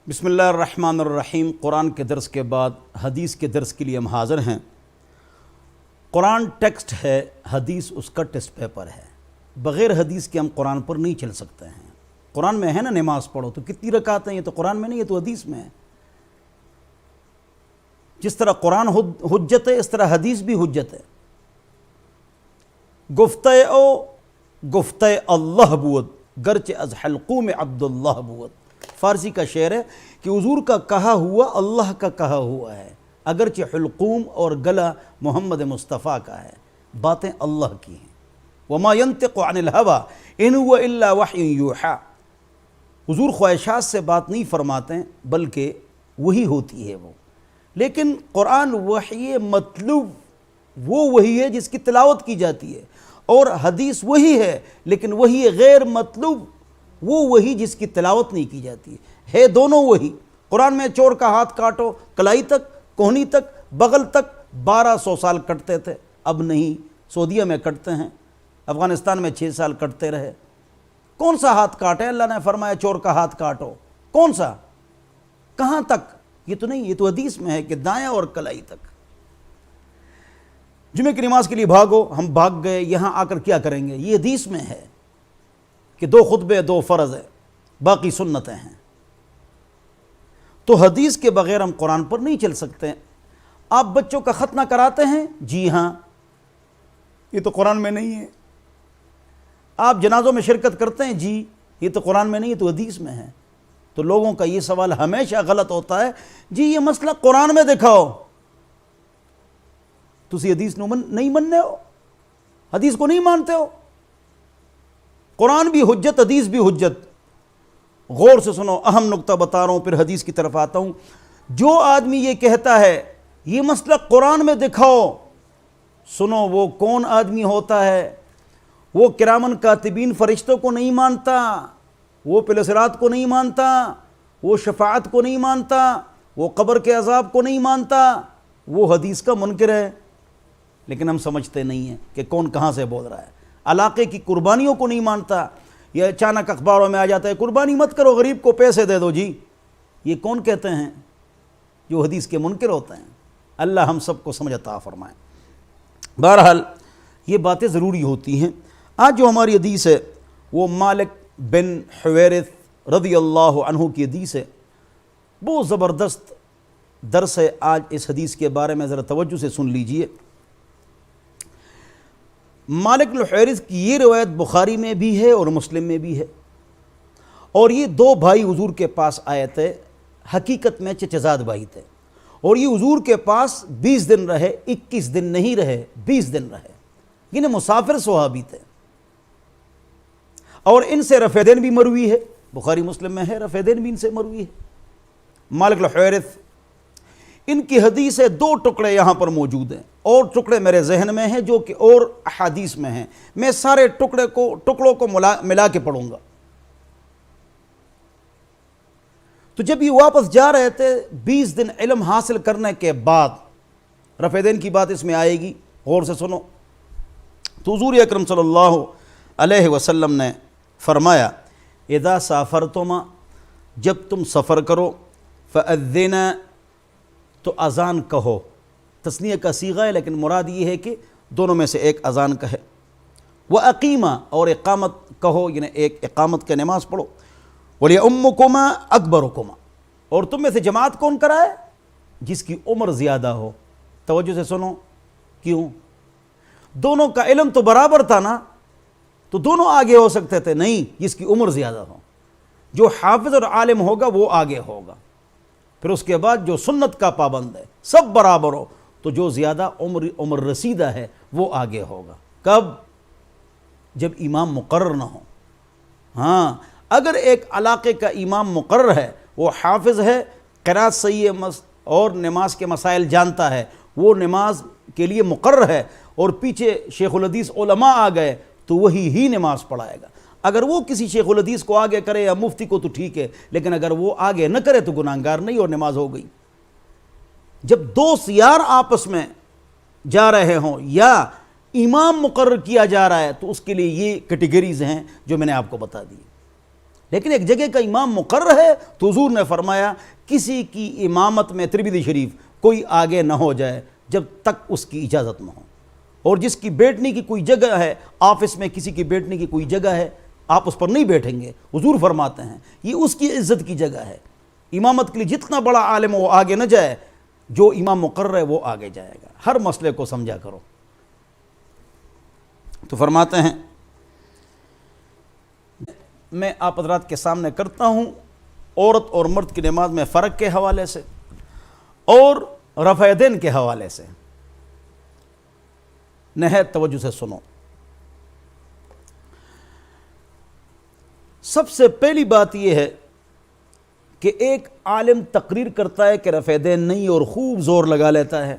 بسم اللہ الرحمن الرحیم۔ قرآن کے درس کے بعد حدیث کے درس کے لیے ہم حاضر ہیں۔ قرآن ٹیکسٹ ہے، حدیث اس کا ٹیسٹ پیپر ہے۔ بغیر حدیث کے ہم قرآن پر نہیں چل سکتے ہیں۔ قرآن میں ہے نا نماز پڑھو، تو کتنی رکعتیں ہیں؟ یہ تو قرآن میں نہیں، یہ تو حدیث میں ہے۔ جس طرح قرآن حجت ہے، اس طرح حدیث بھی حجت ہے۔ گفتہ اللہ بود گرچہ از حلقوم عبداللہ بود۔ فارسی کا شعر ہے کہ حضور کا کہا ہوا اللہ کا کہا ہوا ہے، اگرچہ حلقوم اور گلا محمد مصطفیٰ کا ہے، باتیں اللہ کی ہیں۔ وما ينطق عن الهوى ان هو الا وحی یوحیٰ۔ حضور خواہشات سے بات نہیں فرماتے بلکہ وہی ہوتی ہے وہ۔ لیکن قرآن وحی مطلوب وہ وہی ہے جس کی تلاوت کی جاتی ہے، اور حدیث وہی ہے لیکن وہی غیر مطلوب وہ وہی جس کی تلاوت نہیں کی جاتی ہے دونوں وہی۔ قرآن میں چور کا ہاتھ کاٹو، کلائی تک، کوہنی تک، بغل تک 1200 سال کٹتے تھے، اب نہیں، سعودیہ میں کٹتے ہیں، افغانستان میں 6 سال کٹتے رہے۔ کون سا ہاتھ کاٹے؟ اللہ نے فرمایا چور کا ہاتھ کاٹو، کون سا؟ کہاں تک؟ یہ تو نہیں، یہ تو حدیث میں ہے کہ دائیں اور کلائی تک۔ جمعہ کی نماز کے لیے بھاگو، ہم بھاگ گئے، یہاں آ کر کیا کریں گے؟ یہ حدیث میں ہے کہ 2 خطبے 2 فرض ہے، باقی سنتیں ہیں۔ تو حدیث کے بغیر ہم قرآن پر نہیں چل سکتے۔ آپ بچوں کا ختنہ کراتے ہیں؟ جی ہاں، یہ تو قرآن میں نہیں ہے۔ آپ جنازوں میں شرکت کرتے ہیں؟ جی، یہ تو قرآن میں نہیں، یہ تو حدیث میں ہے۔ تو لوگوں کا یہ سوال ہمیشہ غلط ہوتا ہے، جی یہ مسئلہ قرآن میں دکھاؤ۔ تسی حدیث نہیں مننے ہو، حدیث کو نہیں مانتے ہو۔ قرآن بھی حجت، حدیث بھی حجت۔ غور سے سنو، اہم نقطہ بتا رہا ہوں، پھر حدیث کی طرف آتا ہوں۔ جو آدمی یہ کہتا ہے یہ مسئلہ قرآن میں دکھاؤ، سنو وہ کون آدمی ہوتا ہے؟ وہ کرامن کاتبین فرشتوں کو نہیں مانتا، وہ پلسرات کو نہیں مانتا، وہ شفاعت کو نہیں مانتا، وہ قبر کے عذاب کو نہیں مانتا، وہ حدیث کا منکر ہے۔ لیکن ہم سمجھتے نہیں ہیں کہ کون کہاں سے بول رہا ہے۔ علاقے کی قربانیوں کو نہیں مانتا، یہ اچانک اخباروں میں آ جاتا ہے قربانی مت کرو، غریب کو پیسے دے دو جی۔ یہ کون کہتے ہیں؟ جو حدیث کے منکر ہوتے ہیں۔ اللہ ہم سب کو سمجھ عطا فرمائے۔ بہرحال یہ باتیں ضروری ہوتی ہیں۔ آج جو ہماری حدیث ہے وہ مالک بن حویرث رضی اللہ عنہ کی حدیث ہے، بہت زبردست درس ہے۔ آج اس حدیث کے بارے میں ذرا توجہ سے سن لیجئے۔ مالک بن حویرث کی یہ روایت بخاری میں بھی ہے اور مسلم میں بھی ہے، اور یہ 2 بھائی حضور کے پاس آئے تھے، حقیقت میں چچزاد بھائی تھے، اور یہ حضور کے پاس 20 دن رہے، 21 دن نہیں رہے، 20 دن رہے، یعنی مسافر صحابی تھے۔ اور ان سے رفع دین بھی مروی ہے، بخاری مسلم میں ہے، رفع دین بھی ان سے مروی ہے۔ مالک بن حویرث، ان کی حدیث 2 ٹکڑے یہاں پر موجود ہیں، اور ٹکڑے میرے ذہن میں ہیں جو کہ اور احادیث میں ہیں۔ میں سارے ٹکڑوں کو ملا کے پڑھوں گا۔ تو جب یہ واپس جا رہے تھے 20 دن علم حاصل کرنے کے بعد، رفع دین کی بات اس میں آئے گی، غور سے سنو۔ تو حضور اکرم صلی اللہ علیہ وسلم نے فرمایا، اذا سافرتما، جب تم سفر کرو، فاذنا، تو اذان کہو۔ تثنیہ کا صیغہ ہے لیکن مراد یہ ہے کہ دونوں میں سے ایک اذان کہے۔ وَأَقِیمَا، اور اقامت کہو، یعنی ایک اقامت کے نماز پڑھو۔ وَلِأُمُّكُمَا أَكْبَرُكُمَا، اور تم میں سے جماعت کون کرائے؟ جس کی عمر زیادہ ہو۔ توجہ سے سنو، کیوں؟ دونوں کا علم تو برابر تھا نا، تو دونوں آگے ہو سکتے تھے؟ نہیں، جس کی عمر زیادہ ہو۔ جو حافظ اور عالم ہوگا وہ آگے ہوگا۔ پھر اس کے بعد جو سنت کا پابند ہے، سب برابر ہو، تو جو زیادہ عمر رسیدہ ہے وہ آگے ہوگا۔ کب؟ جب امام مقرر نہ ہو۔ ہاں، اگر ایک علاقے کا امام مقرر ہے، وہ حافظ ہے، قرات صحیح ہے اور نماز کے مسائل جانتا ہے، وہ نماز کے لیے مقرر ہے، اور پیچھے شیخ الحدیث علماء آ گئے تو وہی ہی نماز پڑھائے گا۔ اگر وہ کسی شیخ الحدیث کو آگے کرے یا مفتی کو تو ٹھیک ہے، لیکن اگر وہ آگے نہ کرے تو گناہگار نہیں، اور نماز ہو گئی۔ جب 2 یار آپس میں جا رہے ہوں یا امام مقرر کیا جا رہا ہے، تو اس کے لیے یہ کیٹیگریز ہیں جو میں نے آپ کو بتا دی۔ لیکن ایک جگہ کا امام مقرر ہے تو حضور نے فرمایا کسی کی امامت میں، ترمذی شریف، کوئی آگے نہ ہو جائے جب تک اس کی اجازت نہ ہو۔ اور جس کی بیٹھنے کی کوئی جگہ ہے، آفس میں کسی کی بیٹھنے کی کوئی جگہ ہے، آپ اس پر نہیں بیٹھیں گے، حضور فرماتے ہیں یہ اس کی عزت کی جگہ ہے۔ امامت کے لیے جتنا بڑا عالم ہو وہ آگے نہ جائے، جو امام مقرر ہے وہ آگے جائے گا۔ ہر مسئلے کو سمجھا کرو۔ تو فرماتے ہیں میں آپ حضرات کے سامنے کرتا ہوں عورت اور مرد کی نماز میں فرق کے حوالے سے اور رفع یدین کے حوالے سے۔ نہایت توجہ سے سنو۔ سب سے پہلی بات یہ ہے کہ ایک عالم تقریر کرتا ہے کہ رفع یدین نہیں اور خوب زور لگا لیتا ہے،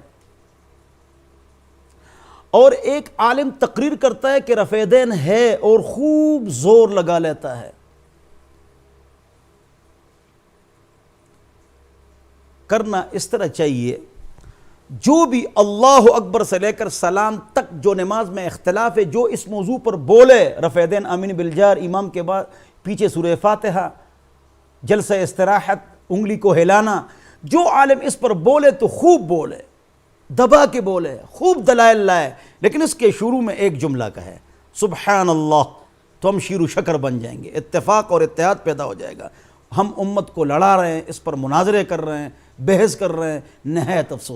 اور ایک عالم تقریر کرتا ہے کہ رفع یدین ہے اور خوب زور لگا لیتا ہے۔ کرنا اس طرح چاہیے، جو بھی اللہ اکبر سے لے کر سلام تک جو نماز میں اختلاف ہے، جو اس موضوع پر بولے، رفع یدین، آمین بالجار، امام کے بعد پیچھے سورہ فاتحہ، جلسہ استراحت، انگلی کو ہلانا، جو عالم اس پر بولے تو خوب بولے، دبا کے بولے، خوب دلائل لائے، لیکن اس کے شروع میں ایک جملہ کہے سبحان اللہ، تو ہم شیر و شکر بن جائیں گے، اتفاق اور اتحاد پیدا ہو جائے گا۔ ہم امت کو لڑا رہے ہیں، اس پر مناظرے کر رہے ہیں، بحث کر رہے ہیں، نہایت افسوس